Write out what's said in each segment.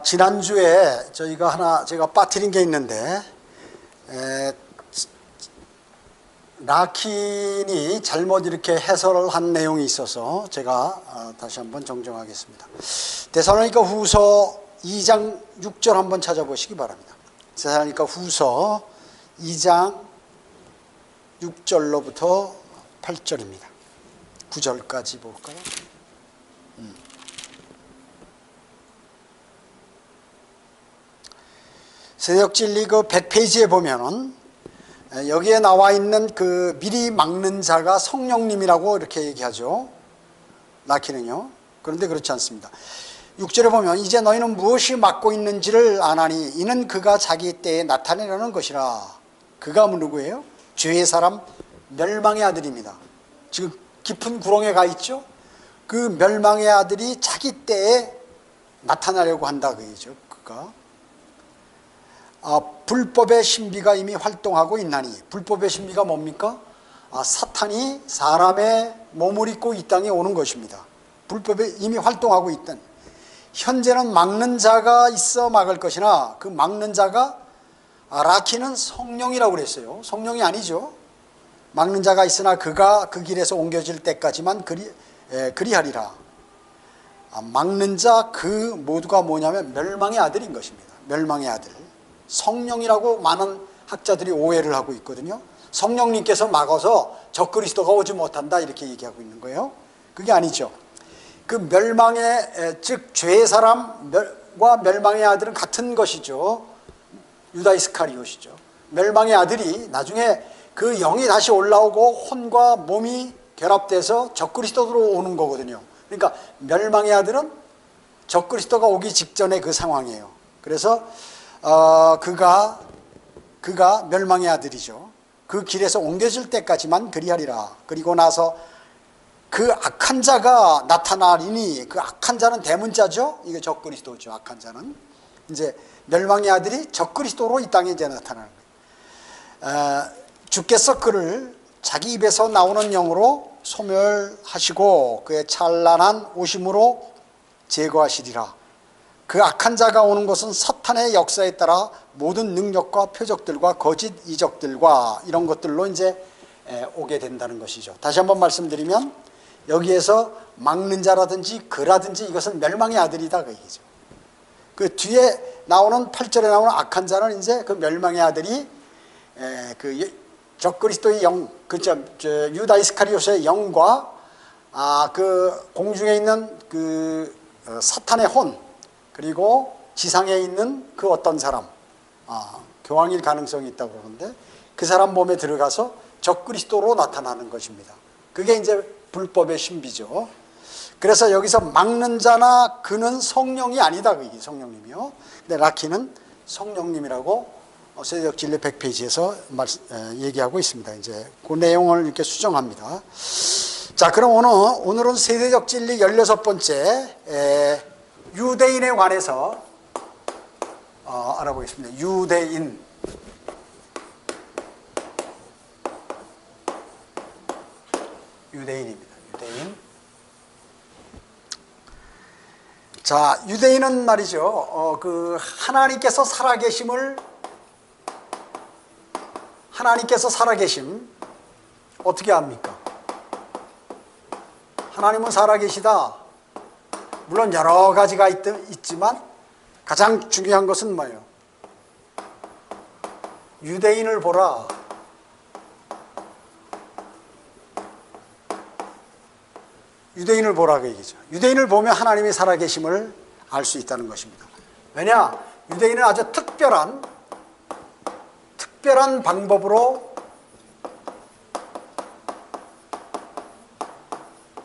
지난주에 저희가 하나 제가 빠뜨린 게 있는데, 라킨이 잘못 이렇게 해설을 한 내용이 있어서 제가 다시 한번 정정하겠습니다. 데살로니가 후서 2장 6절 한번 찾아보시기 바랍니다. 데살로니가 후서 2장 6절로부터 8절입니다. 9절까지 볼까요? 세대역진리 그 100페이지에 보면은 여기에 나와 있는 그 미리 막는 자가 성령님이라고 이렇게 얘기하죠. 라키는요. 그런데 그렇지 않습니다. 6절에 보면 이제 너희는 무엇이 막고 있는지를 아나니 이는 그가 자기 때에 나타내려는 것이라. 그가 누구예요? 죄의 사람 멸망의 아들입니다. 지금 깊은 구렁에 가 있죠. 그 멸망의 아들이 자기 때에 나타나려고 한다 그 얘기죠. 그가 불법의 신비가 이미 활동하고 있나니. 불법의 신비가 뭡니까? 사탄이 사람의 몸을 입고 이 땅에 오는 것입니다. 불법에 이미 활동하고 있던, 현재는 막는 자가 있어 막을 것이나 그 막는 자가 라키는 성령이라고 그랬어요. 성령이 아니죠. 막는 자가 있으나 그가 그 길에서 옮겨질 때까지만 그리하리라. 막는 자 그 모두가 뭐냐면 멸망의 아들인 것입니다. 멸망의 아들. 성령이라고 많은 학자들이 오해를 하고 있거든요. 성령님께서 막아서 적그리스도가 오지 못한다 이렇게 얘기하고 있는 거예요. 그게 아니죠. 그 멸망의, 즉 죄의 사람과 멸망의 아들은 같은 것이죠. 유다 이스카리옷이죠. 멸망의 아들이 나중에 그 영이 다시 올라오고 혼과 몸이 결합돼서 적그리스도로 오는 거거든요. 그러니까 멸망의 아들은 적그리스도가 오기 직전의 그 상황이에요. 그래서 그가 멸망의 아들이죠. 그 길에서 옮겨질 때까지만 그리하리라. 그리고 나서 그 악한 자가 나타나리니, 그 악한 자는 대문자죠. 이게 적그리스도죠. 악한 자는 이제 멸망의 아들이 적그리스도로 이 땅에 이제 나타나는 거예요. 주께서 그를 자기 입에서 나오는 영으로 소멸하시고 그의 찬란한 오심으로 제거하시리라. 그 악한 자가 오는 것은 사탄의 역사에 따라 모든 능력과 표적들과 거짓 이적들과 이런 것들로 이제 오게 된다는 것이죠. 다시 한번 말씀드리면 여기에서 막는 자라든지 그라든지 이것은 멸망의 아들이다 그 얘기죠. 그 뒤에 나오는 8절에 나오는 악한 자는 이제 그 멸망의 아들이 그 적그리스도의 영, 그죠? 유다 이스카리옷의 영과 그 공중에 있는 그 사탄의 혼, 그리고 지상에 있는 그 어떤 사람, 교황일 가능성이 있다고 그러는데 그 사람 몸에 들어가서 적그리스도로 나타나는 것입니다. 그게 이제 불법의 신비죠. 그래서 여기서 막는 자나 그는 성령이 아니다. 그게 성령님이요. 근데 라키는 성령님이라고 세대적 진리 100페이지에서 얘기하고 있습니다. 이제 그 내용을 이렇게 수정합니다. 자, 그럼 오늘은 세대적 진리 16번째 유대인에 관해서 알아보겠습니다. 유대인입니다. 유대인. 자, 유대인은 말이죠. 그 하나님께서 살아계심 어떻게 합니까? 하나님은 살아계시다. 물론 여러 가지가 있지만 가장 중요한 것은 뭐예요? 유대인을 보라. 유대인을 보라 그 얘기죠. 유대인을 보면 하나님이 살아계심을 알 수 있다는 것입니다. 왜냐? 유대인은 아주 특별한 방법으로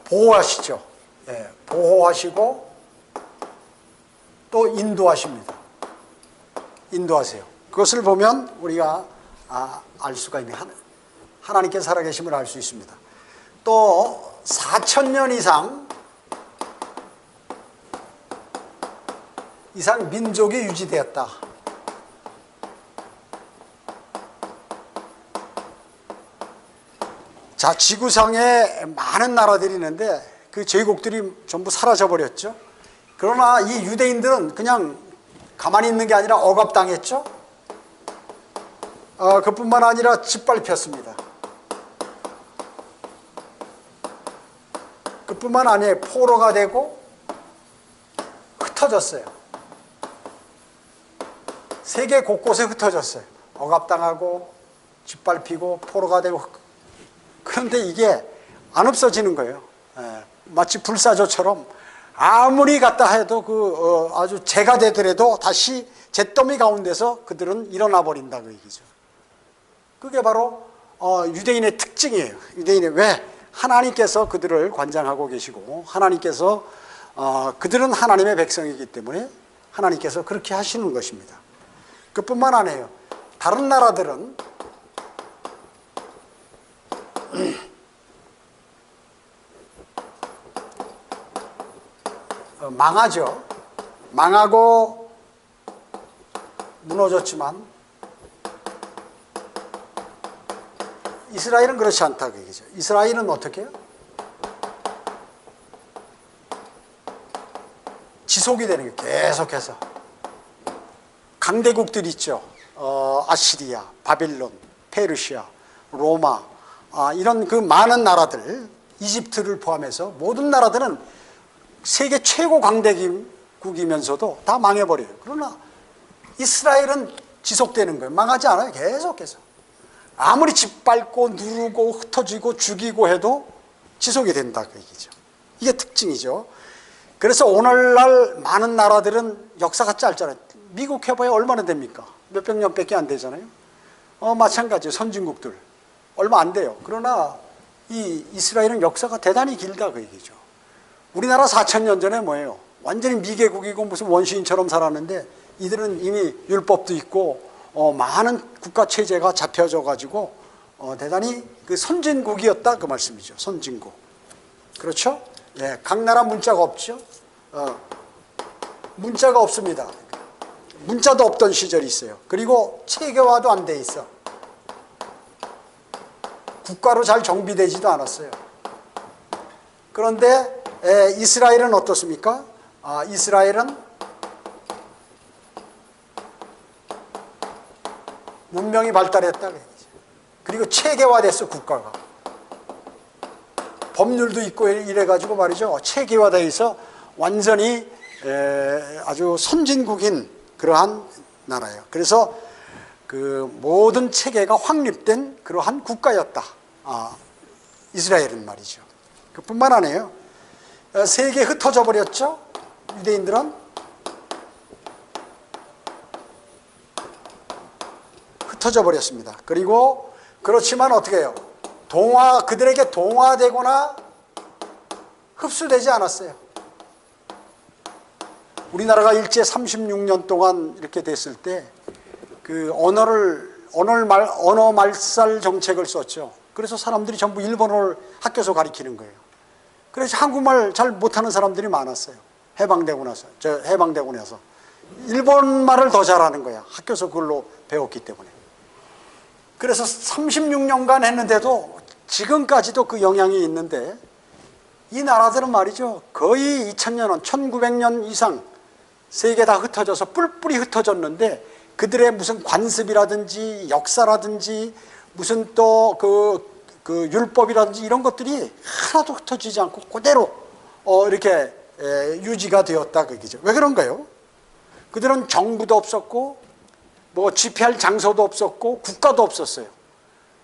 보호하시죠. 예, 보호하시고 또 인도하십니다. 인도하세요. 그것을 보면 우리가 알 수가 있는 하나님께서 살아계심을 알 수 있습니다. 또 4,000년 이상 민족이 유지되었다. 자, 지구상에 많은 나라들이 있는데 그 제국들이 전부 사라져 버렸죠. 그러나 이 유대인들은 그냥 가만히 있는 게 아니라 억압당했죠. 그뿐만 아니라 짓밟혔습니다. 그뿐만 아니라 포로가 되고 흩어졌어요. 세계 곳곳에 흩어졌어요. 억압당하고 짓밟히고 포로가 되고. 그런데 이게 안 없어지는 거예요. 마치 불사조처럼 아무리 갖다 해도 아주 재가 되더라도 다시 잿더미 가운데서 그들은 일어나 버린다 그 얘기죠. 그게 바로 유대인의 특징이에요. 유대인의 왜 하나님께서 그들을 관장하고 계시고 하나님께서 그들은 하나님의 백성이기 때문에 하나님께서 그렇게 하시는 것입니다. 그뿐만 아니에요. 다른 나라들은 망하죠. 망하고 무너졌지만 이스라엘은 그렇지 않다 그 얘기죠. 이스라엘은 어떻게 해요? 지속이 되는 게 계속해서 강대국들 있죠. 아시리아, 바빌론, 페르시아, 로마, 이런 그 많은 나라들, 이집트를 포함해서 모든 나라들은 세계 최고 강대국이면서도 다 망해버려요. 그러나 이스라엘은 지속되는 거예요. 망하지 않아요. 계속해서. 아무리 짓밟고 누르고 흩어지고 죽이고 해도 지속이 된다 그 얘기죠. 이게 특징이죠. 그래서 오늘날 많은 나라들은 역사가 짧잖아요. 미국 해봐야 얼마나 됩니까? 몇백 년밖에 안 되잖아요. 마찬가지예요. 선진국들 얼마 안 돼요. 그러나 이 이스라엘은 역사가 대단히 길다 그 얘기죠. 우리나라 4,000년 전에 뭐예요? 완전히 미개국이고 무슨 원시인처럼 살았는데 이들은 이미 율법도 있고 많은 국가 체제가 잡혀져 가지고 대단히 그 선진국이었다 그 말씀이죠. 선진국. 그렇죠? 예, 각 나라 문자가 없죠. 문자가 없습니다. 문자도 없던 시절이 있어요. 그리고 체계화도 안 돼 있어. 국가로 잘 정비되지도 않았어요. 그런데 이스라엘은 어떻습니까? 이스라엘은 문명이 발달했다. 그리고 체계화됐어 국가가. 법률도 있고 이래가지고 말이죠. 체계화되어 있어 완전히 아주 선진국인 그러한 나라예요. 그래서 그 모든 체계가 확립된 그러한 국가였다. 이스라엘은 말이죠. 그뿐만 아니에요. 세계에 흩어져 버렸죠. 유대인들은 흩어져 버렸습니다. 그리고 그렇지만 어떻게 해요? 그들에게 동화되거나 흡수되지 않았어요. 우리나라가 일제 36년 동안 이렇게 됐을 때 그 언어 말살 정책을 썼죠. 그래서 사람들이 전부 일본어를 학교에서 가르치는 거예요. 그래서 한국말 잘 못하는 사람들이 많았어요. 해방되고 나서 일본말을 더 잘하는 거야. 학교에서 그걸로 배웠기 때문에. 그래서 36년간 했는데도 지금까지도 그 영향이 있는데 이 나라들은 말이죠. 거의 2000년, 1900년 이상 세계 다 흩어져서 뿔뿔이 흩어졌는데 그들의 무슨 관습이라든지 역사라든지 무슨 또 그 율법이라든지 이런 것들이 하나도 흩어지지 않고 그대로 이렇게 유지가 되었다 그 얘기죠. 왜 그런가요? 그들은 정부도 없었고 뭐 집회할 장소도 없었고 국가도 없었어요.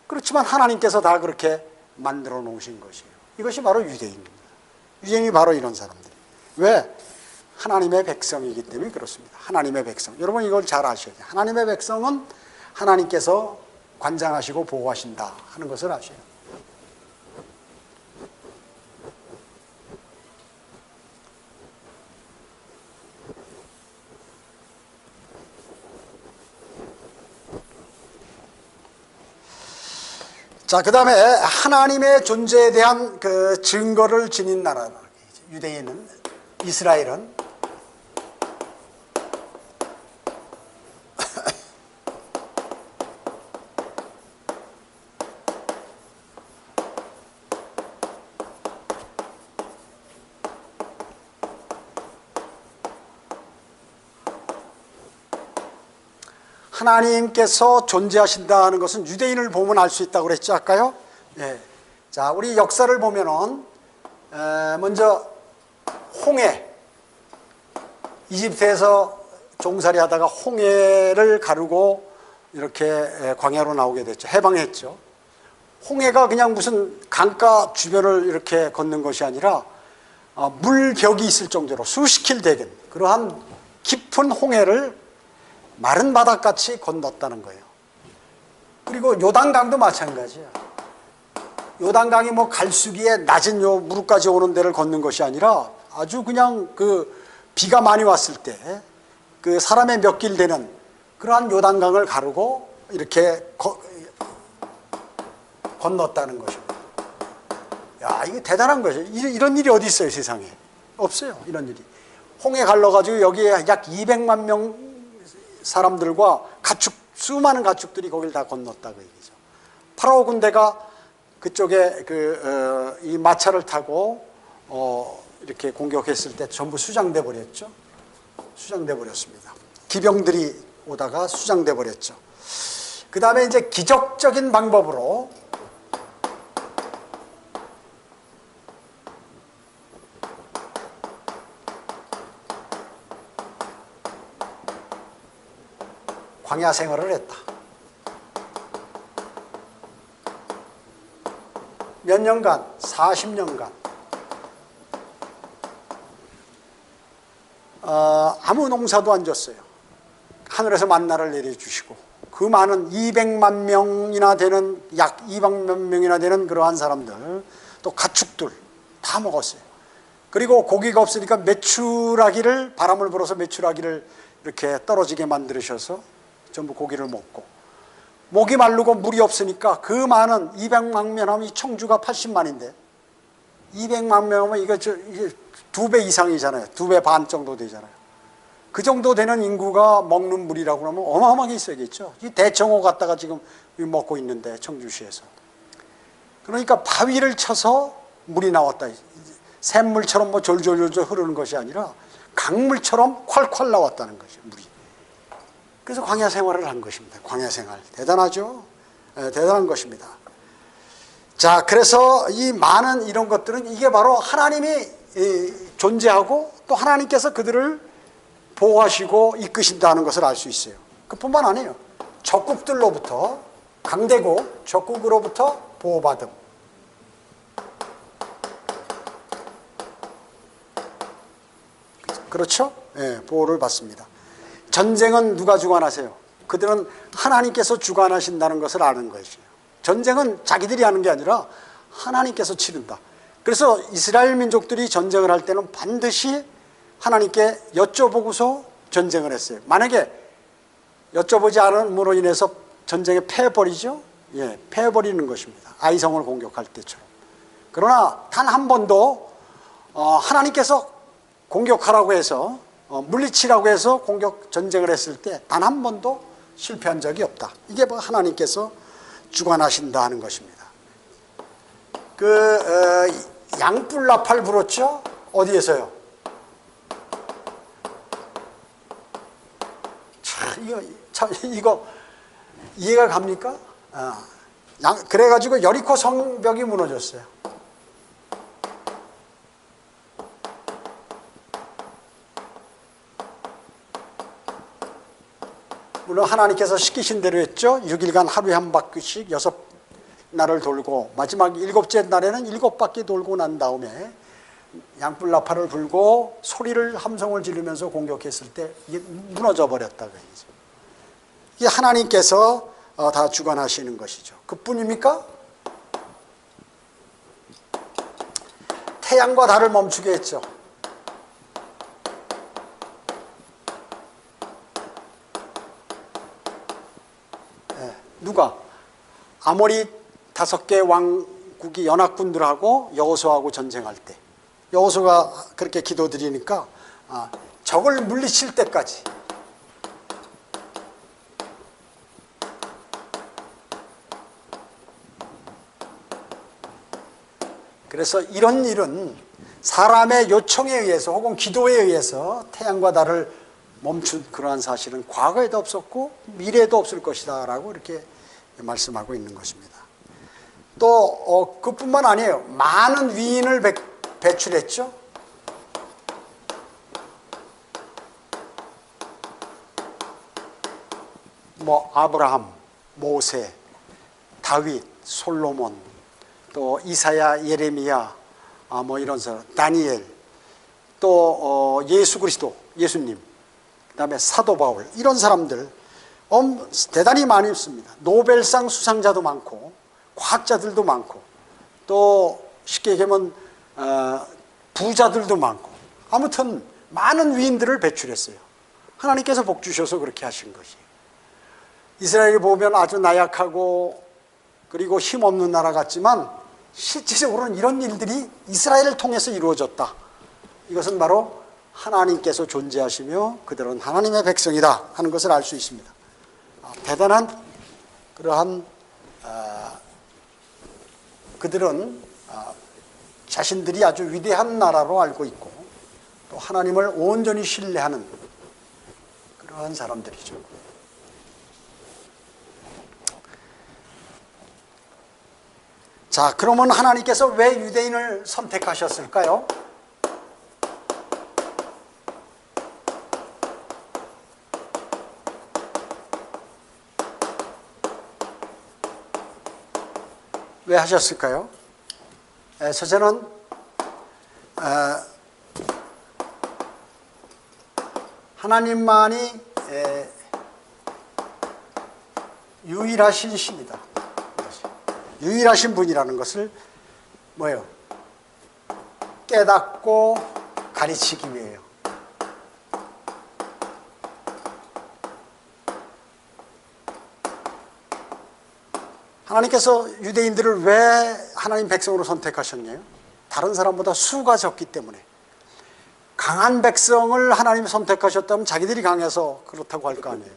그렇지만 하나님께서 다 그렇게 만들어 놓으신 것이에요. 이것이 바로 유대인입니다. 유대인이 바로 이런 사람들. 왜? 하나님의 백성이기 때문에 그렇습니다. 하나님의 백성. 여러분 이걸 잘 아셔야 돼요. 하나님의 백성은 하나님께서 관장하시고 보호하신다 하는 것을 아셔요. 자, 그 다음에 하나님의 존재에 대한 그 증거를 지닌 나라. 유대인은, 이스라엘은 하나님께서 존재하신다는 것은 유대인을 보면 알 수 있다고 그랬죠, 아까요? 예. 자, 우리 역사를 보면은, 먼저, 홍해. 이집트에서 종살이 하다가 홍해를 가르고 이렇게 광야로 나오게 됐죠. 해방했죠. 홍해가 그냥 무슨 강가 주변을 이렇게 걷는 것이 아니라 물벽이 있을 정도로 수십 킬 되는 그러한 깊은 홍해를 마른 바닥같이 건넜다는 거예요. 그리고 요단강도 마찬가지예요. 요단강이 뭐 갈수기에 낮은 요 무릎까지 오는 데를 걷는 것이 아니라 아주 그냥 그 비가 많이 왔을 때 그 사람의 몇 길 되는 그러한 요단강을 가르고 이렇게 건넜다는 것입니다. 야, 이거 대단한 거죠. 이런 일이 어디 있어요, 세상에? 없어요, 이런 일이. 홍해 갈라가지고 여기에 약 200만 명 사람들과 가축, 수많은 가축들이 거길 다 건넜다 그 얘기죠. 파라오 군대가 그쪽에 이 마차를 타고 이렇게 공격했을 때 전부 수장돼 버렸죠. 수장돼 버렸습니다. 기병들이 오다가 수장돼 버렸죠. 그 다음에 이제 기적적인 방법으로 광야 생활을 했다. 몇 년간? 40년간. 아무 농사도 안 졌어요. 하늘에서 만나를 내려주시고 그 많은 200만 명이나 되는, 약 200만 명이나 되는 그러한 사람들, 또 가축들 다 먹었어요. 그리고 고기가 없으니까 메추라기를, 바람을 불어서 메추라기를 이렇게 떨어지게 만드셔서 전부 고기를 먹고, 목이 마르고 물이 없으니까 그 많은 200만 명 하면 청주가 80만인데 200만 명 하면 이게 2배 이상이잖아요. 2배 반 정도 되잖아요. 그 정도 되는 인구가 먹는 물이라고 하면 어마어마하게 있어야겠죠. 이 대청호 갖다가 지금 먹고 있는데, 청주시에서. 그러니까 바위를 쳐서 물이 나왔다. 샘물처럼 뭐 졸졸졸 흐르는 것이 아니라 강물처럼 콸콸 나왔다는 것이죠, 물이. 그래서 광야 생활을 한 것입니다. 광야 생활. 대단하죠? 대단한 것입니다. 자, 그래서 이 많은 이런 것들은 이게 바로 하나님이 존재하고 또 하나님께서 그들을 보호하시고 이끄신다는 것을 알 수 있어요. 그뿐만 아니에요. 적국들로부터, 강대국, 적국으로부터 보호받음. 그렇죠? 예, 보호를 받습니다. 전쟁은 누가 주관하세요? 그들은 하나님께서 주관하신다는 것을 아는 것이에요. 전쟁은 자기들이 하는 게 아니라 하나님께서 치른다. 그래서 이스라엘 민족들이 전쟁을 할 때는 반드시 하나님께 여쭤보고서 전쟁을 했어요. 만약에 여쭤보지 않음으로 인해서 전쟁에 패해버리죠? 예, 패해버리는 것입니다. 아이성을 공격할 때처럼. 그러나 단 한 번도 하나님께서 공격하라고 해서 물리치라고 해서 전쟁을 했을 때 단 한 번도 실패한 적이 없다. 이게 뭐 하나님께서 주관하신다 하는 것입니다. 양뿔 나팔 불었죠? 어디에서요? 이거 이해가 갑니까? 그래가지고 여리코 성벽이 무너졌어요. 물론 하나님께서 시키신 대로 했죠. 6일간 하루에 한 바퀴씩 6날을 돌고 마지막 7째 날에는 7바퀴 돌고 난 다음에 양뿔 나팔을 불고 소리를, 함성을 지르면서 공격했을 때 이게 무너져 버렸다고 얘기죠. 이게 하나님께서 다 주관하시는 것이죠. 그뿐입니까? 태양과 달을 멈추게 했죠. 누가? 아모리 5개 왕국이 연합군들하고 여호수아하고 전쟁할 때 여호수아가 그렇게 기도드리니까 적을 물리칠 때까지 그래서 이런 일은 사람의 요청에 의해서 혹은 기도에 의해서 태양과 달을 멈춘 그러한 사실은 과거에도 없었고 미래에도 없을 것이다 라고 이렇게 말씀하고 있는 것입니다. 또 그뿐만 아니에요. 많은 위인을 배출했죠. 뭐 아브라함, 모세, 다윗, 솔로몬, 또 이사야, 예레미야, 뭐 이런 사람, 다니엘, 또 예수 그리스도, 예수님, 그다음에 사도 바울, 이런 사람들 대단히 많이 있습니다. 노벨상 수상자도 많고 과학자들도 많고 또 쉽게 얘기하면 부자들도 많고 아무튼 많은 위인들을 배출했어요. 하나님께서 복 주셔서 그렇게 하신 것이에요. 이스라엘이 보면 아주 나약하고 그리고 힘없는 나라 같지만 실질적으로는 이런 일들이 이스라엘을 통해서 이루어졌다. 이것은 바로 하나님께서 존재하시며 그들은 하나님의 백성이다 하는 것을 알 수 있습니다. 대단한 그러한 그들은 자신들이 아주 위대한 나라로 알고 있고 또 하나님을 온전히 신뢰하는 그러한 사람들이죠. 자, 그러면 하나님께서 왜 유대인을 선택하셨을까요? 왜 하셨을까요? 첫째는 하나님만이 유일하신 신이다. 유일하신 분이라는 것을 뭐예요? 깨닫고 가르치기 위해요. 하나님께서 유대인들을 왜 하나님 백성으로 선택하셨냐요? 다른 사람보다 수가 적기 때문에. 강한 백성을 하나님이 선택하셨다면 자기들이 강해서 그렇다고 할 거 아니에요.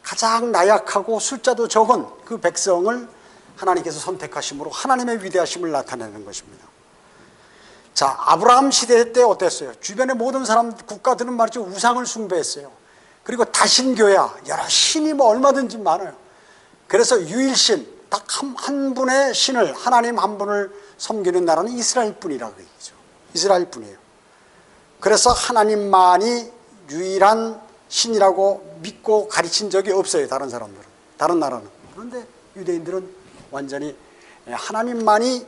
가장 나약하고 숫자도 적은 그 백성을 하나님께서 선택하심으로 하나님의 위대하심을 나타내는 것입니다. 자, 아브라함 시대 때 어땠어요? 주변의 모든 사람, 국가들은 말이죠, 우상을 숭배했어요. 그리고 다신교야, 여러 신이 뭐 얼마든지 많아요. 그래서 유일신, 딱 한 분의 신을, 하나님 한 분을 섬기는 나라는 이스라엘 뿐이라고 얘기죠. 이스라엘 뿐이에요. 그래서 하나님만이 유일한 신이라고 믿고 가르친 적이 없어요. 다른 사람들은, 다른 나라는. 그런데 유대인들은 완전히 하나님만이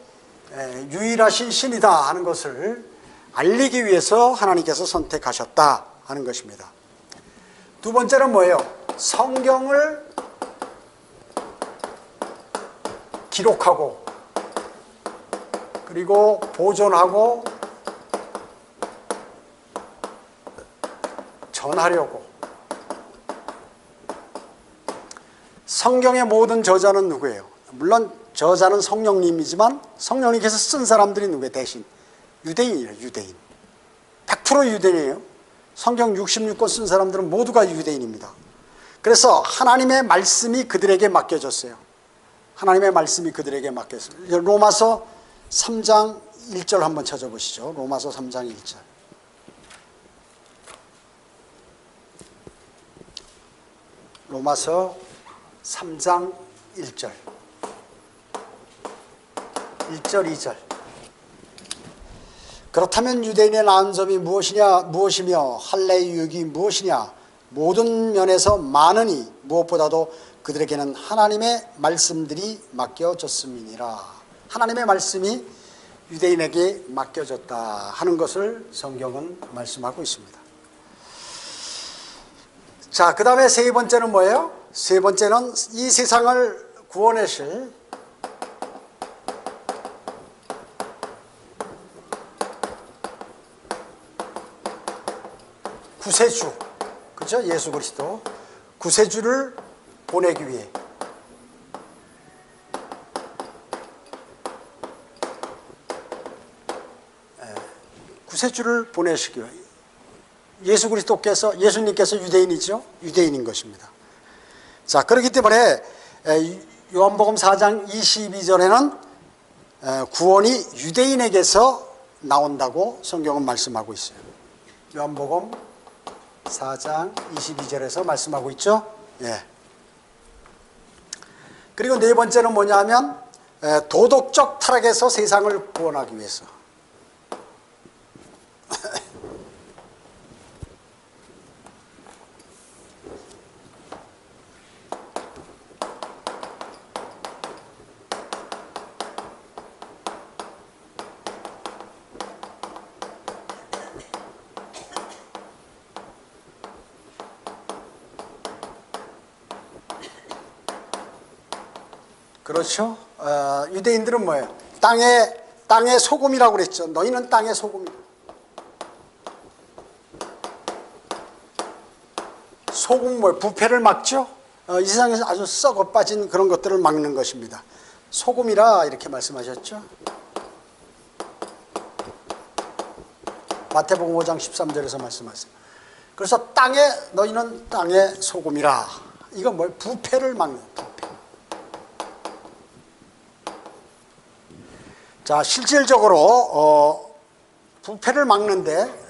유일하신 신이다 하는 것을 알리기 위해서 하나님께서 선택하셨다 하는 것입니다. 두 번째는 뭐예요? 성경을 기록하고 그리고 보존하고 전하려고. 성경의 모든 저자는 누구예요? 물론 저자는 성령님이지만 성령님께서 쓴 사람들이 누구예요? 대신 유대인이에요. 유대인. 100% 유대인이에요. 성경 66권 쓴 사람들은 모두가 유대인입니다. 그래서 하나님의 말씀이 그들에게 맡겨졌어요. 하나님의 말씀이 그들에게 맡겼어요. 로마서 3장 1절 한번 찾아보시죠. 로마서 3장 1절. 로마서 3장 1절. 1절 2절. 그렇다면 유대인의 나은 점이 무엇이며 할례의 유익이 무엇이냐? 모든 면에서 많으니 무엇보다도 그들에게는 하나님의 말씀들이 맡겨졌음이니라. 하나님의 말씀이 유대인에게 맡겨졌다 하는 것을 성경은 말씀하고 있습니다. 자, 그 다음에 세 번째는 뭐예요? 세 번째는 이 세상을 구원하실 구세주, 그죠? 예수 그리스도 구세주를 보내기 위해 구세주를 보내시기 위해 예수님께서 유대인이죠? 유대인인 것입니다. 자, 그렇기 때문에 요한복음 4장 22절에는 구원이 유대인에게서 나온다고 성경은 말씀하고 있어요. 요한복음 4장 22절에서 말씀하고 있죠. 예. 그리고 네 번째는 뭐냐면 도덕적 타락에서 세상을 구원하기 위해서. 그렇죠. 유대인들은 뭐예요? 땅의 소금이라고 그랬죠. 너희는 땅의 소금이다. 소금 뭐예요? 부패를 막죠. 이 세상에서 아주 썩어 빠진 그런 것들을 막는 것입니다. 소금이라 이렇게 말씀하셨죠. 마태복음 5장 13절에서 말씀하세요. 그래서 너희는 땅의 소금이라. 이건 뭐예요? 부패를 막는 부패. 자, 실질적으로 부패를 막는데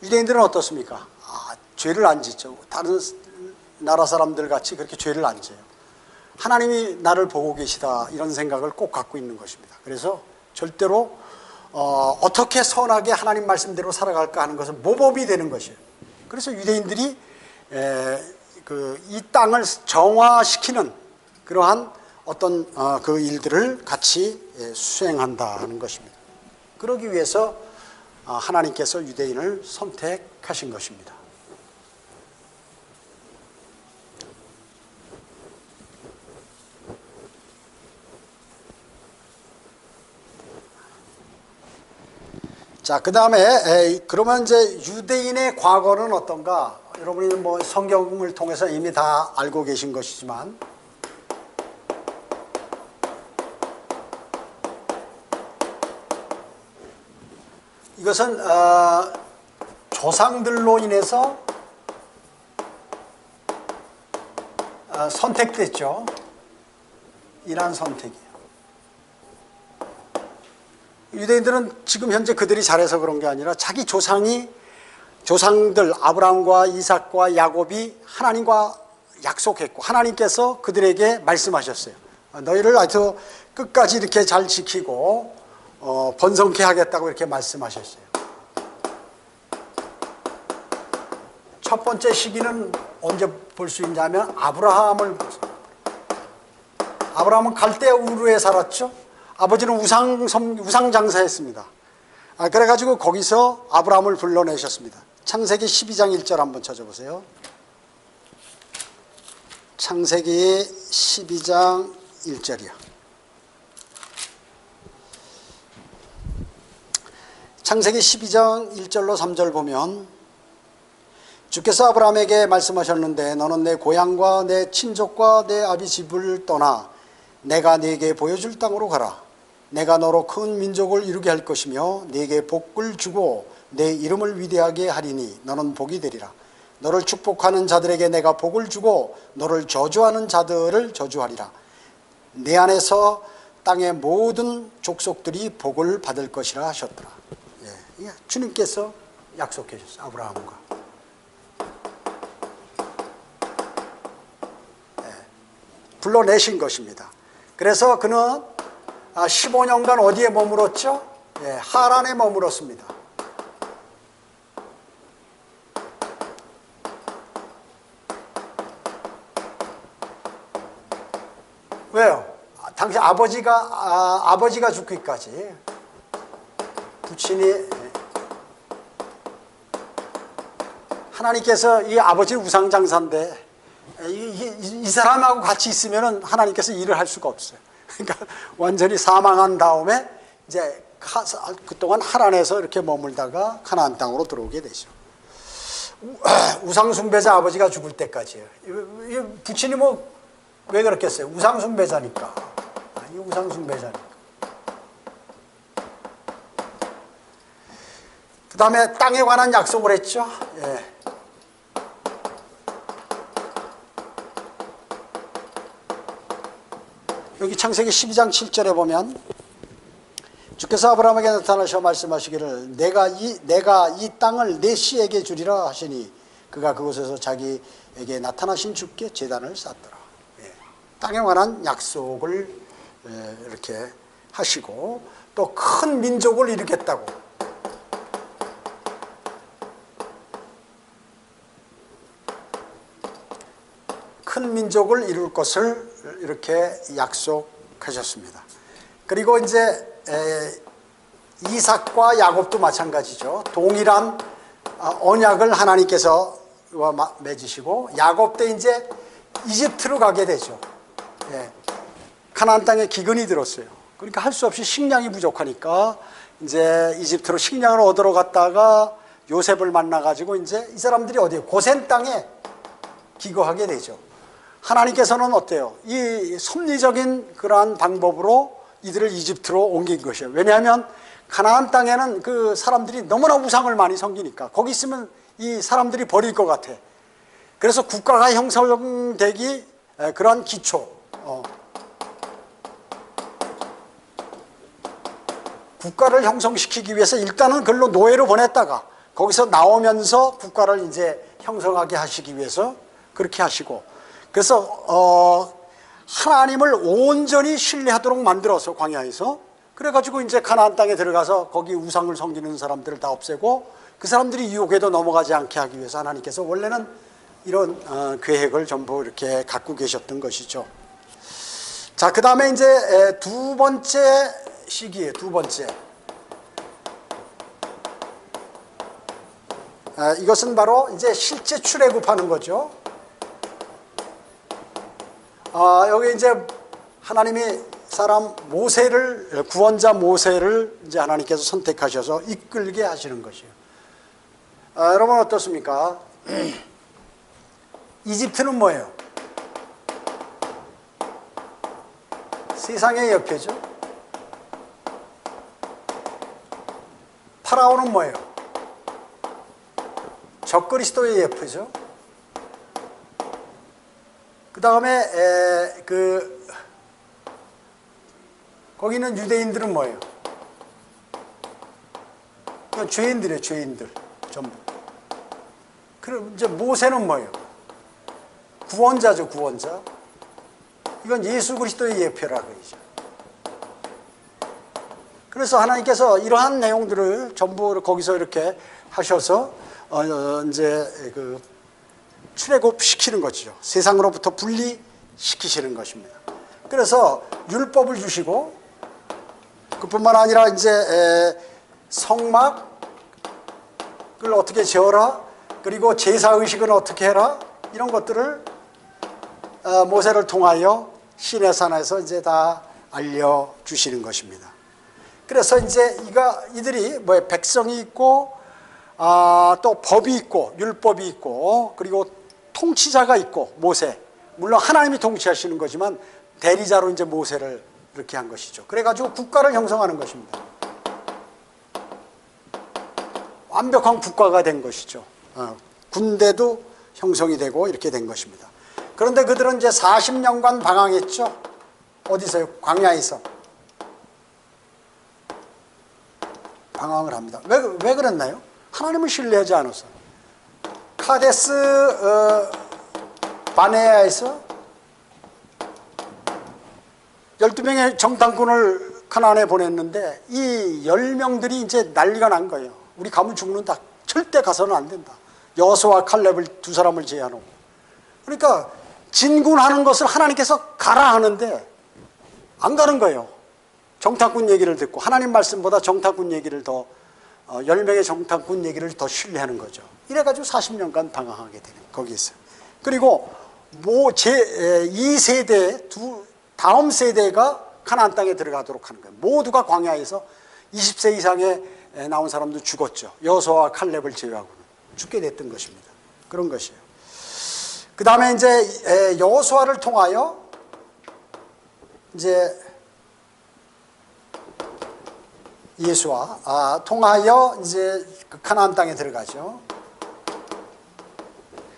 유대인들은 어떻습니까? 죄를 안 짓죠. 다른 나라 사람들 같이 그렇게 죄를 안 져요. 하나님이 나를 보고 계시다 이런 생각을 꼭 갖고 있는 것입니다. 그래서 절대로 어떻게 선하게 하나님 말씀대로 살아갈까 하는 것은 모범이 되는 것이에요. 그래서 유대인들이 이 땅을 정화시키는 그러한 어떤 그 일들을 같이 수행한다는 것입니다. 그러기 위해서 하나님께서 유대인을 선택하신 것입니다. 자, 그 다음에 그러면 이제 유대인의 과거는 어떤가? 여러분이 뭐 성경을 통해서 이미 다 알고 계신 것이지만 이것은 조상들로 인해서 선택됐죠. 이러한 선택이에요. 유대인들은 지금 현재 그들이 잘해서 그런 게 아니라 자기 조상들 아브라함과 이삭과 야곱이 하나님과 약속했고 하나님께서 그들에게 말씀하셨어요. 너희를 아주 끝까지 이렇게 잘 지키고 번성케 하겠다고 이렇게 말씀하셨어요. 첫 번째 시기는 언제 볼 수 있냐면 아브라함은 갈대아 우르에 살았죠. 아버지는 우상 장사했습니다. 그래가지고 거기서 아브라함을 불러내셨습니다. 창세기 12장 1절 한번 찾아보세요. 창세기 12장 1절이요. 창세기 12장 1절로 3절 보면 주께서 아브라함에게 말씀하셨는데 너는 내 고향과 내 친족과 내 아비 집을 떠나 내가 네게 보여줄 땅으로 가라. 내가 너로 큰 민족을 이루게 할 것이며 네게 복을 주고 내 이름을 위대하게 하리니 너는 복이 되리라. 너를 축복하는 자들에게 내가 복을 주고 너를 저주하는 자들을 저주하리라. 내 안에서 땅의 모든 족속들이 복을 받을 것이라 하셨더라. 예, 주님께서 약속해 주셨어요. 아브라함과. 불러내신 것입니다. 그래서 그는 15년간 어디에 머물었죠? 하란에 머물었습니다. 왜요? 당시 아버지가 죽기까지 부친이 하나님께서 이 아버지 우상장사인데 이 사람하고 같이 있으면 하나님께서 일을 할 수가 없어요. 그러니까 완전히 사망한 다음에 이제 그동안 하란에서 이렇게 머물다가 가나안 땅으로 들어오게 되죠. 우상숭배자 아버지가 죽을 때까지예요. 부친이 왜 그렇겠어요? 우상숭배자니까. 우상숭배자니까. 그 다음에 땅에 관한 약속을 했죠. 여기 창세기 12장 7절에 보면 주께서 그래서 아브라함에게 나타나셔 말씀하시기를 내가 이 땅을 내 씨에게 주리라 하시니 그가 그곳에서 자기에게 나타나신 주께 제단을 쌓더라. 예. 땅에 관한 약속을 이렇게 하시고 또 큰 민족을 이루겠다고 큰 민족을 이룰 것을 이렇게 약속하셨습니다. 그리고 이제 이삭과 야곱도 마찬가지죠. 동일한 언약을 하나님께서 맺으시고 야곱 때 이제 이집트로 가게 되죠. 예. 가나안 땅에 기근이 들었어요. 그러니까 할 수 없이 식량이 부족하니까 이제 이집트로 식량을 얻으러 갔다가 요셉을 만나가지고 이제 이 사람들이 어디에 고센 땅에 기거하게 되죠. 하나님께서는 어때요? 이 섭리적인 그러한 방법으로 이들을 이집트로 옮긴 것이에요. 왜냐하면 가나안 땅에는 그 사람들이 너무나 우상을 많이 섬기니까 거기 있으면 이 사람들이 버릴 것 같아. 그래서 국가가 형성되기 그러한 기초, 국가를 형성시키기 위해서 일단은 글로 노예로 보냈다가 거기서 나오면서 국가를 이제 형성하게 하시기 위해서 그렇게 하시고, 그래서 하나님을 온전히 신뢰하도록 만들어서 광야에서 그래가지고 이제 가나안 땅에 들어가서 거기 우상을 섬기는 사람들을 다 없애고 그 사람들이 유혹에도 넘어가지 않게 하기 위해서 하나님께서 원래는 이런 계획을 전부 이렇게 갖고 계셨던 것이죠. 자, 그 다음에 이제 두 번째 시기에 두 번째, 이것은 바로 이제 실제 출애굽하는 거죠. 여기 이제 하나님이 사람 모세를, 구원자 모세를 이제 하나님께서 선택하셔서 이끌게 하시는 것이에요. 여러분 어떻습니까? 이집트는 뭐예요? 세상의 옆에죠. 파라오는 뭐예요? 적그리스도의 옆에죠. 그 다음에 거기는 유대인들은 뭐예요? 죄인들이에요. 죄인들 전부. 그럼 이제 모세는 뭐예요? 구원자죠. 구원자. 이건 예수 그리스도의 예표라고 그러죠. 그래서 하나님께서 이러한 내용들을 전부 거기서 이렇게 하셔서 이제 그 출애굽시키는 것이죠. 세상으로부터 분리시키시는 것입니다. 그래서 율법을 주시고 그뿐만 아니라 이제 성막을 어떻게 지어라, 그리고 제사의식은 어떻게 해라, 이런 것들을 모세를 통하여 시내산에서 이제 다 알려주시는 것입니다. 그래서 이제 이들이 뭐 백성이 있고 또 법이 있고 율법이 있고 그리고 통치자가 있고 모세, 물론 하나님이 통치하시는 거지만 대리자로 이제 모세를 이렇게 한 것이죠. 그래가지고 국가를 형성하는 것입니다. 완벽한 국가가 된 것이죠. 군대도 형성이 되고 이렇게 된 것입니다. 그런데 그들은 이제 40년간 방황했죠. 어디서요? 광야에서 방황을 합니다. 왜 그랬나요? 하나님을 신뢰하지 않아서. 카데스 바네아에서 12명의 정탐꾼을 가나안에 보냈는데 이 10명들이 이제 난리가 난 거예요. 우리 가면 죽는다. 절대 가서는 안 된다. 여호수아와 칼렙을 두 사람을 제외하고. 그러니까 진군하는 것을 하나님께서 가라 하는데 안 가는 거예요. 정탐꾼 얘기를 듣고 하나님 말씀보다 정탐꾼 얘기를 더 10명의 정탐꾼 얘기를 더 신뢰하는 거죠. 이래가지고 40년간 방황하게 되는 거기에서. 그리고 이 세대 다음 세대가 가나안 땅에 들어가도록 하는 거예요. 모두가 광야에서 20세 이상에 나온 사람도 죽었죠. 여호수아와 칼렙을 제외하고는 죽게 됐던 것입니다. 그런 것이에요. 그 다음에 이제 여호수아를 통하여 이제 예수와 통하여 이제 가나안 땅에 들어가죠.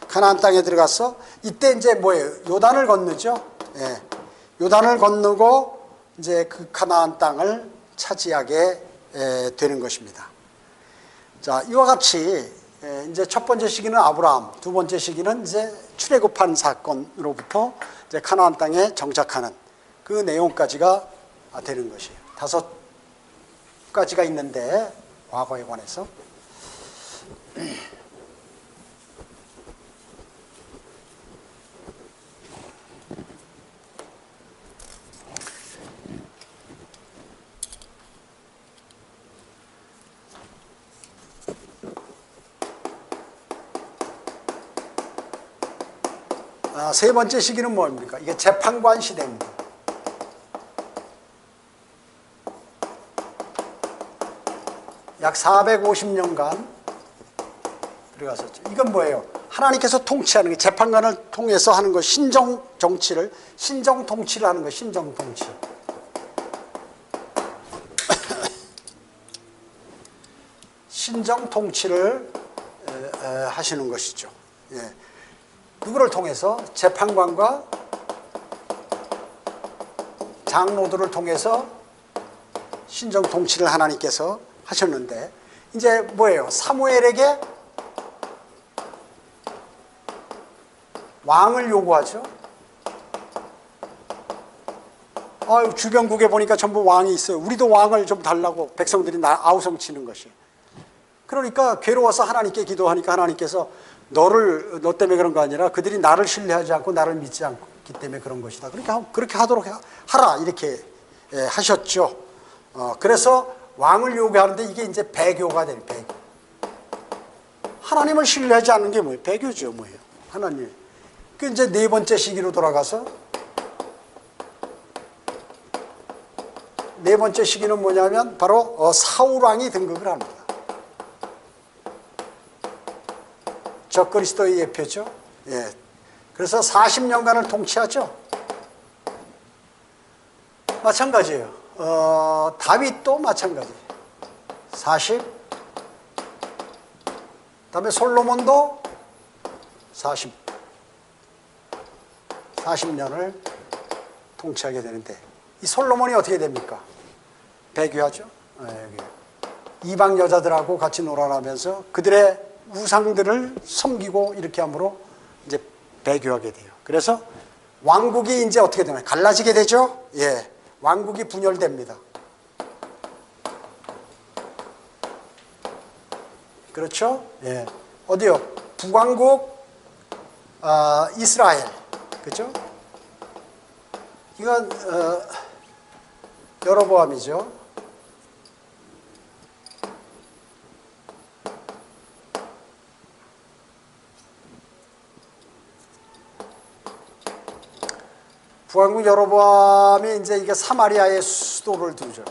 가나안 땅에 들어가서 이때 이제 뭐예요? 요단을 건너죠. 예. 요단을 건너고 이제 그 가나안 땅을 차지하게 되는 것입니다. 자, 이와 같이 이제 첫 번째 시기는 아브라함, 두 번째 시기는 이제 출애굽한 사건으로부터 이제 가나안 땅에 정착하는 그 내용까지가 되는 것이에요. 5가지가 있는데 과거에 관해서 세 번째 시기는 뭡니까? 이게 재판관 시대입니다. 약 450년간 들어갔었죠. 이건 뭐예요? 하나님께서 통치하는 게 재판관을 통해서 하는 거, 신정 통치를 하는 거, 신정 통치. 신정 통치를 하시는 것이죠. 예. 누구를 통해서? 재판관과 장로들을 통해서 신정 통치를 하나님께서 하셨는데, 이제 뭐예요? 사무엘에게 왕을 요구하죠. 주변국에 보니까 전부 왕이 있어요. 우리도 왕을 좀 달라고 백성들이 아우성치는 것이. 그러니까 괴로워서 하나님께 기도하니까 하나님께서 너 때문에 그런 거 아니라 그들이 나를 신뢰하지 않고 나를 믿지 않기 때문에 그런 것이다. 그렇게 하도록 하라, 이렇게 하셨죠. 그래서 왕을 요구하는데 이게 이제 배교가 돼요. 배교. 하나님을 신뢰하지 않는 게 뭐예요? 배교죠, 뭐예요? 하나님. 그 이제 네 번째 시기로 돌아가서, 네 번째 시기는 뭐냐면 바로 사울 왕이 등극을 합니다. 적그리스도의 예표죠. 예. 그래서 40년간을 통치하죠. 마찬가지예요. 다윗도 마찬가지. 40. 그다음에 솔로몬도 40년을 통치하게 되는데, 이 솔로몬이 어떻게 됩니까? 배교하죠. 여기 이방 여자들하고 같이 놀아나면서 그들의 우상들을 섬기고 이렇게 함으로 이제 배교하게 돼요. 그래서 왕국이 이제 어떻게 되나요? 갈라지게 되죠. 예, 왕국이 분열됩니다. 그렇죠? 예, 어디요? 북왕국, 이스라엘, 그렇죠? 이건 여로보암이죠. 북왕국 여로보암이 이제 이게 사마리아의 수도를 두죠.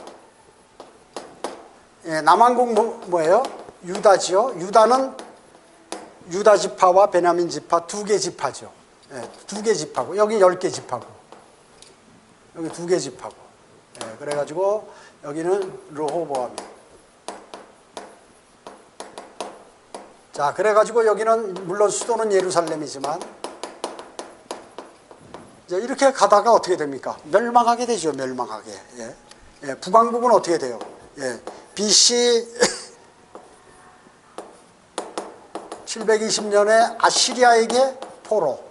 예, 남왕국 뭐예요? 유다지요. 유다는 유다 지파와 베냐민 지파 2개 지파죠. 예, 2개 지파고, 여기 10개 지파고, 여기 2개 지파고. 예, 그래가지고 여기는 르호보암이에요. 자, 그래가지고 여기는 물론 수도는 예루살렘이지만, 이제 이렇게 가다가 어떻게 됩니까? 멸망하게 되죠. 멸망하게. 예. 예, 북왕국은 어떻게 돼요? 예, BC 720년에 아시리아에게 포로.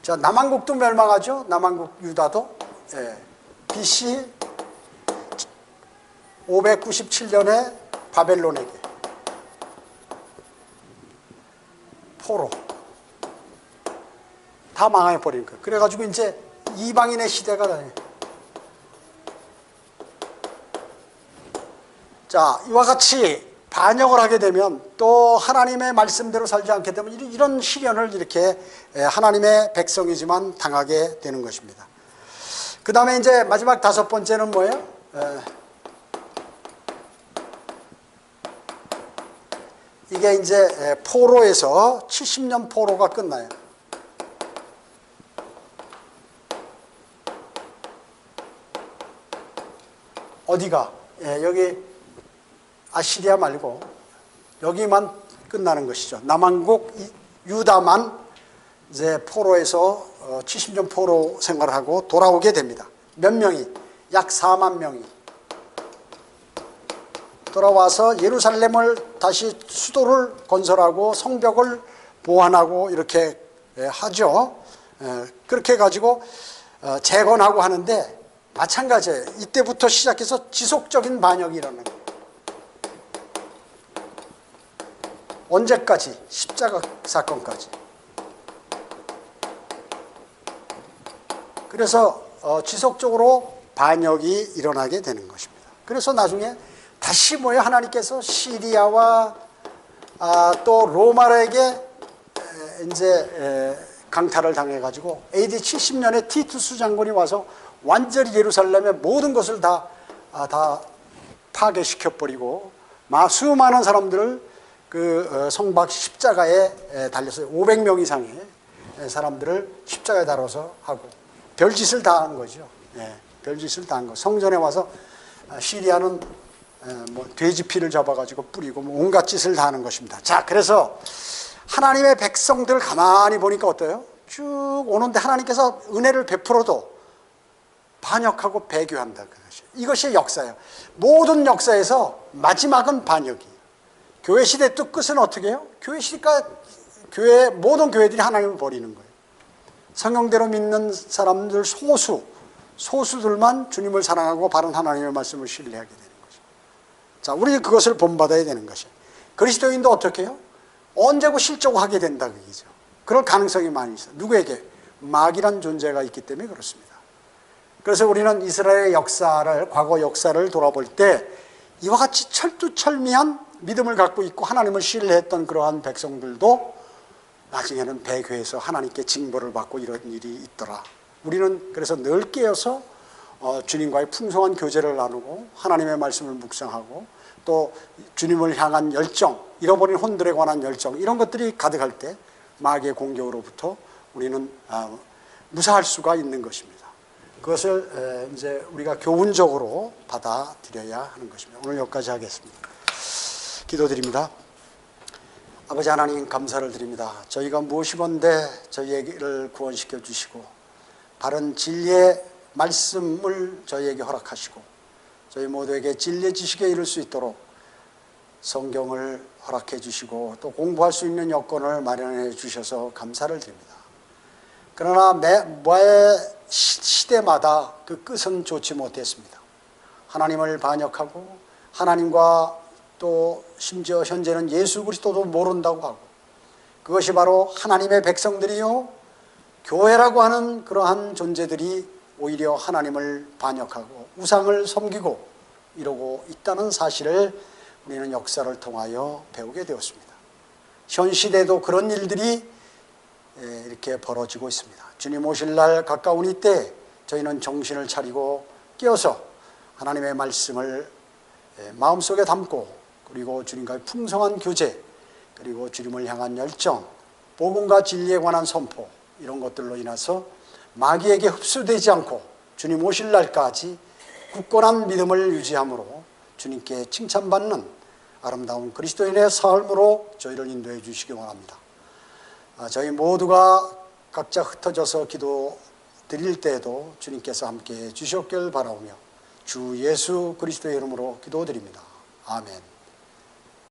자, 남왕국도 멸망하죠. 남왕국 유다도. 예, BC 597년에 바벨론에게 포로. 다 망해버린 거예요. 그래가지고 이제 이방인의 시대가 나요. 자, 이와 같이 반역을 하게 되면, 또 하나님의 말씀대로 살지 않게 되면 이런 시련을 이렇게 하나님의 백성이지만 당하게 되는 것입니다. 그 다음에 이제 마지막 5번째는 뭐예요? 이게 이제 포로에서 70년 포로가 끝나요. 어디가? 예, 여기 아시리아 말고 여기만 끝나는 것이죠. 남왕국 유다만 이제 포로에서 70년 포로 생활을 하고 돌아오게 됩니다. 몇 명이? 약 4만 명이 돌아와서 예루살렘을 다시 수도를 건설하고 성벽을 보완하고 이렇게 하죠. 그렇게 해가지고 재건하고 하는데 마찬가지예요. 이때부터 시작해서 지속적인 반역이 일어나는 거예요. 언제까지? 십자가 사건까지. 그래서 지속적으로 반역이 일어나게 되는 것입니다. 그래서 나중에 다시 뭐예요? 하나님께서 시리아와 또 로마에게 이제 강탈을 당해가지고 AD 70년에 티투스 장군이 와서 완전히 예루살렘의 모든 것을 다 파괴시켜버리고 수많은 사람들을 그 성박 십자가에 달렸어요. 500명 이상의 사람들을 십자가에 달아서 하고 별짓을 다 한 거죠. 별짓을 다 한 거. 성전에 와서 시리아는 뭐 돼지 피를 잡아가지고 뿌리고 뭐 온갖 짓을 다 하는 것입니다. 자, 그래서 하나님의 백성들 가만히 보니까 어때요? 쭉 오는데 하나님께서 은혜를 베풀어도 반역하고 배교한다. 이것이 역사예요. 모든 역사에서 마지막은 반역이에요. 교회 시대 또 끝은 어떻게 해요? 교회 시대가 모든 교회들이 하나님을 버리는 거예요. 성경대로 믿는 사람들 소수들만 주님을 사랑하고 바른 하나님의 말씀을 신뢰하게 되는 거죠. 자, 우리는 그것을 본받아야 되는 것이에요. 그리스도인도 어떻게 해요? 언제고 실족하게 된다 그얘기죠. 그럴 가능성이 많이 있어요. 누구에게? 마귀란 존재가 있기 때문에 그렇습니다. 그래서 우리는 이스라엘의 역사를, 과거 역사를 돌아볼 때 이와 같이 철두철미한 믿음을 갖고 있고 하나님을 신뢰했던 그러한 백성들도 나중에는 배교해서 하나님께 징벌을 받고 이런 일이 있더라. 우리는 그래서 늘 깨어서 주님과의 풍성한 교제를 나누고 하나님의 말씀을 묵상하고 또 주님을 향한 열정, 잃어버린 혼들에 관한 열정, 이런 것들이 가득할 때 마귀의 공격으로부터 우리는 무사할 수가 있는 것입니다. 그것을 이제 우리가 교훈적으로 받아들여야 하는 것입니다. 오늘 여기까지 하겠습니다. 기도드립니다. 아버지 하나님, 감사를 드립니다. 저희가 무엇이건데 저희를 구원시켜 주시고 바른 진리의 말씀을 저희에게 허락하시고 저희 모두에게 진리의 지식에 이를 수 있도록 성경을 허락해 주시고 또 공부할 수 있는 여건을 마련해 주셔서 감사를 드립니다. 그러나 매 시대마다 그 끝은 좋지 못했습니다. 하나님을 반역하고 하나님과 또 심지어 현재는 예수 그리스도도 모른다고 하고 그것이 바로 하나님의 백성들이요 교회라고 하는 그러한 존재들이 오히려 하나님을 반역하고 우상을 섬기고 이러고 있다는 사실을 우리는 역사를 통하여 배우게 되었습니다. 현 시대에도 그런 일들이 이렇게 벌어지고 있습니다. 주님 오실 날 가까우니 때 저희는 정신을 차리고 깨어서 하나님의 말씀을 마음속에 담고 그리고 주님과의 풍성한 교제 그리고 주님을 향한 열정, 복음과 진리에 관한 선포 이런 것들로 인해서 마귀에게 흡수되지 않고 주님 오실 날까지 굳건한 믿음을 유지함으로 주님께 칭찬받는 아름다운 그리스도인의 삶으로 저희를 인도해 주시기 원합니다. 저희 모두가 각자 흩어져서 기도 드릴 때에도 주님께서 함께해 주셨길 바라오며 주 예수 그리스도의 이름으로 기도드립니다. 아멘.